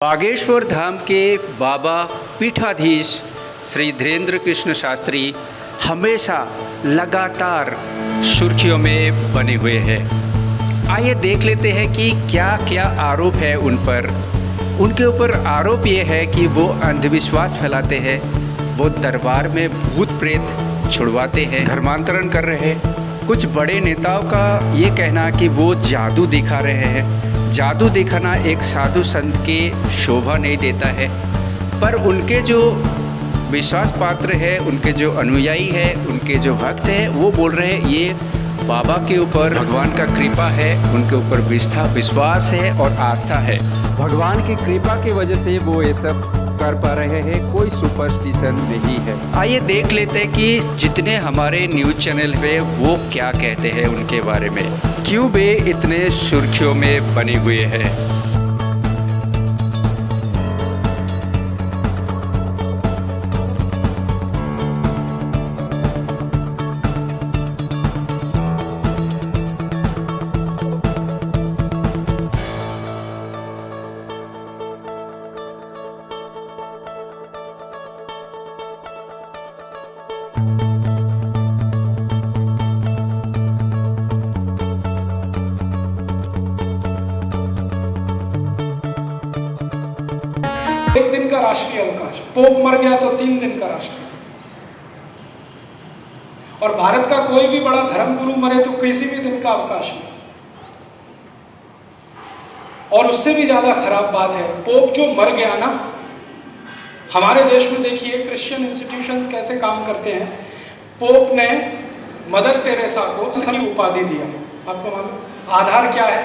बागेश्वर धाम के बाबा पीठाधीश श्री धीरेन्द्र कृष्ण शास्त्री हमेशा लगातार सुर्खियों में बने हुए हैं। आइए देख लेते हैं कि क्या क्या आरोप है उन पर। उनके ऊपर आरोप ये है कि वो अंधविश्वास फैलाते हैं, वो दरबार में भूत प्रेत छुड़वाते हैं, धर्मांतरण कर रहे हैं। कुछ बड़े नेताओं का ये कहना कि वो जादू दिखा रहे हैं। जादू दिखाना एक साधु संत के शोभा नहीं देता है, पर उनके जो विश्वास पात्र है, उनके जो अनुयायी है, उनके जो भक्त हैं, वो बोल रहे हैं ये बाबा के ऊपर भगवान का कृपा है, उनके ऊपर विश्वास है और आस्था है। भगवान की कृपा की वजह से वो ये सब कर पा रहे हैं, कोई सुपरस्टिशन नहीं है। आइए देख लेते हैं कि जितने हमारे न्यूज़ चैनल पे वो क्या कहते हैं उनके बारे में, क्यों वे इतने सुर्खियों में बने हुए हैं। एक दिन का राष्ट्रीय अवकाश, पोप मर गया तो 3 दिन का राष्ट्रीय। और भारत का कोई भी बड़ा धर्मगुरु मरे तो किसी भी दिन का अवकाश नहीं। और उससे भी ज्यादा खराब बात है, पोप जो मर गया ना, हमारे देश में देखिए क्रिश्चियन इंस्टीट्यूशंस कैसे काम करते हैं। पोप ने मदर टेरेसा को सही उपाधि दिया। आपको मालूम आधार क्या है?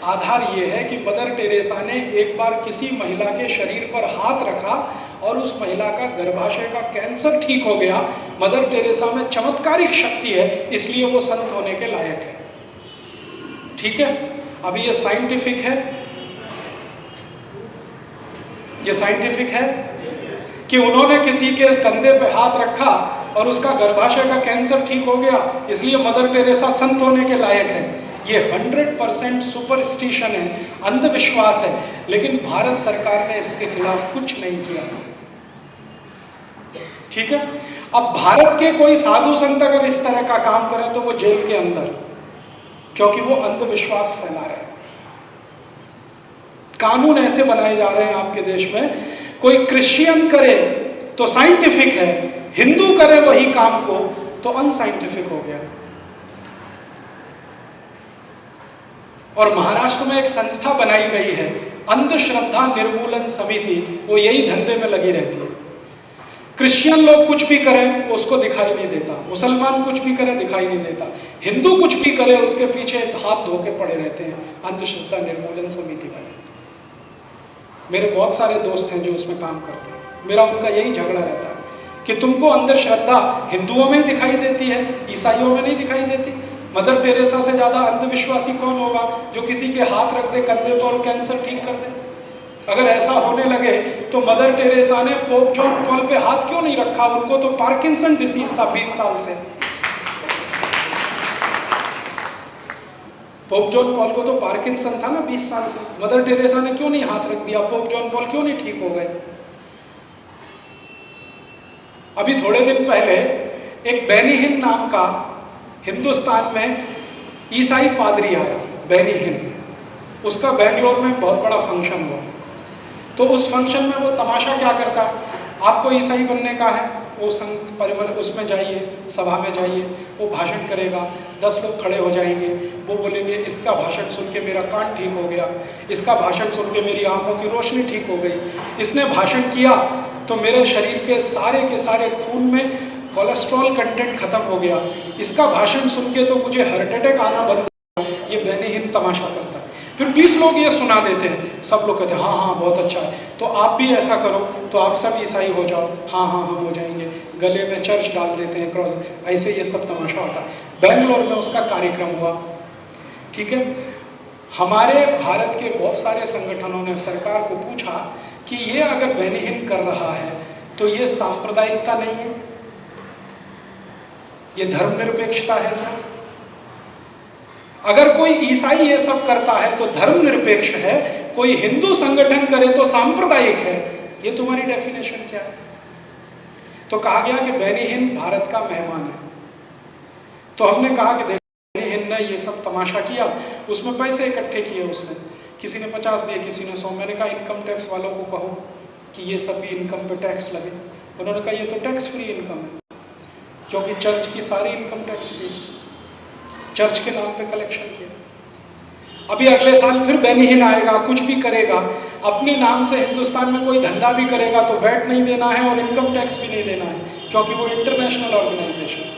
आधार ये है कि मदर टेरेसा ने एक बार किसी महिला के शरीर पर हाथ रखा और उस महिला का गर्भाशय का कैंसर ठीक हो गया। मदर टेरेसा में चमत्कारिक शक्ति है, इसलिए वो संत होने के लायक है। ठीक है, अभी ये साइंटिफिक है, ये साइंटिफिक है कि उन्होंने किसी के कंधे पे हाथ रखा और उसका गर्भाशय का कैंसर ठीक हो गया, इसलिए मदर टेरेसा संत होने के लायक है। ये 100% सुपरस्टिशन है, अंधविश्वास है। लेकिन भारत सरकार ने इसके खिलाफ कुछ नहीं किया। ठीक है, अब भारत के कोई साधु संत अगर इस तरह का काम करें तो वो जेल के अंदर, क्योंकि वो अंधविश्वास फैला रहे हैं। कानून ऐसे बनाए जा रहे हैं आपके देश में, कोई क्रिश्चियन करे तो साइंटिफिक है, हिंदू करे वही काम को तो अनसाइंटिफिक हो गया। और महाराष्ट्र में एक संस्था बनाई गई है, अंधश्रद्धा निर्मूलन समिति, वो यही धंधे में लगी रहती है। क्रिश्चियन लोग कुछ भी करें उसको दिखाई नहीं देता, मुसलमान कुछ भी करे दिखाई नहीं देता, हिंदू कुछ भी करे उसके पीछे हाथ धो के पड़े रहते हैं अंधश्रद्धा निर्मूलन समिति वाले। मेरे बहुत सारे दोस्त हैं जो उसमें काम करते हैं, मेरा उनका यही झगड़ा रहता है कि तुमको अंधश्रद्धा हिंदुओं में दिखाई देती है, ईसाइयों में नहीं दिखाई देती। मदर टेरेसा से ज्यादा अंधविश्वासी कौन होगा जो किसी के हाथ रख दे कंधे पर और कैंसर ठीक कर दे? अगर ऐसा होने लगे तो मदर टेरेसा ने पोप जॉन पॉल पे हाथ क्यों नहीं रखा? उनको तो पार्किंसन डिसीज था 20 साल से। पोप जॉन पॉल को तो पार्किंसन था ना 20 साल से। मदर टेरेसा ने क्यों नहीं हाथ रख दिया? पोप जॉन पॉल क्यों नहीं ठीक हो गए? अभी थोड़े दिन पहले एक बेनी हिन नाम का हिंदुस्तान में ईसाई पादरी आया, बेनी हिन। उसका बेंगलोर में बहुत बड़ा फंक्शन हुआ। तो उस फंक्शन में वो तमाशा क्या करता है, आपको ईसाई बनने का है, वो संघ परिवार उसमें जाइए, सभा में जाइए, वो भाषण करेगा, 10 लोग खड़े हो जाएंगे, वो बोलेंगे इसका भाषण सुन के मेरा कान ठीक हो गया, इसका भाषण सुन के मेरी आंखों की रोशनी ठीक हो गई, इसने भाषण किया तो मेरे शरीर के सारे खून में कोलेस्ट्रॉल कंटेंट खत्म हो गया, इसका भाषण सुन के तो मुझे हार्ट अटैक आना बंद हो गया। ये बेनी हिन तमाशा करता है। फिर 20 लोग ये सुना देते हैं, सब लोग कहते हैं हाँ हाँ बहुत अच्छा है, तो आप भी ऐसा करो तो आप सब ईसाई हो जाओ। हाँ हाँ हम हो जाएंगे, गले में चर्च डाल देते हैं, क्रॉस, ऐसे ये सब तमाशा होता है। बेंगलोर में उसका कार्यक्रम हुआ। ठीक है, हमारे भारत के बहुत सारे संगठनों ने सरकार को पूछा कि ये अगर बेनी हिन कर रहा है तो ये सांप्रदायिकता नहीं है, ये धर्मनिरपेक्षता है क्या? अगर कोई ईसाई ये सब करता है तो धर्मनिरपेक्ष है, कोई हिंदू संगठन करे तो सांप्रदायिक है, ये तुम्हारी डेफिनेशन क्या है? तो कहा गया कि बेनी हिन्न भारत का मेहमान है। तो हमने कहा कि बेनी हिन्न ने ये सब तमाशा किया, उसमें पैसे इकट्ठे किए उसने, किसी ने 50 दिए, किसी ने 100। मैंने कहा इनकम टैक्स वालों को कहो कि ये सब भी इनकम पे टैक्स लगे। उन्होंने कहा ये तो टैक्स फ्री इनकम है, क्योंकि चर्च की सारी इनकम टैक्स फ्री, चर्च के नाम पे कलेक्शन किया। अभी अगले साल फिर बेनी हिन्न आएगा, कुछ भी करेगा, अपने नाम से हिंदुस्तान में कोई धंधा भी करेगा तो वैट नहीं देना है और इनकम टैक्स भी नहीं देना है, क्योंकि वो इंटरनेशनल ऑर्गेनाइजेशन।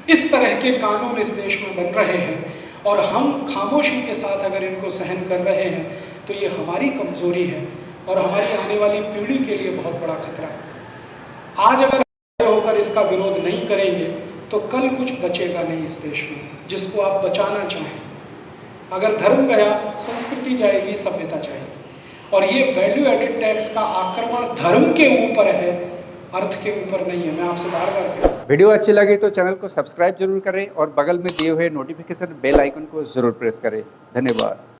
इस तरह के कानून इस देश में बन रहे हैं और हम खामोशी के साथ अगर इनको सहन कर रहे हैं तो ये हमारी कमजोरी है और हमारी आने वाली पीढ़ी के लिए बहुत बड़ा खतरा है। आज अगर होकर इसका विरोध नहीं करेंगे तो कल कुछ बचेगा नहीं इस देश में, जिसको आप बचाना चाहें। अगर धर्म गया, संस्कृति जाएगी, सभ्यता जाएगी। और ये वैल्यू एडेड टैक्स का आक्रमण धर्म के ऊपर है, अर्थ के ऊपर नहीं है। मैं आपसे बार बार कहता हूं, वीडियो अच्छी लगी तो चैनल को सब्सक्राइब जरूर करें और बगल में दिए हुए नोटिफिकेशन बेल आइकन को जरूर प्रेस करें। धन्यवाद।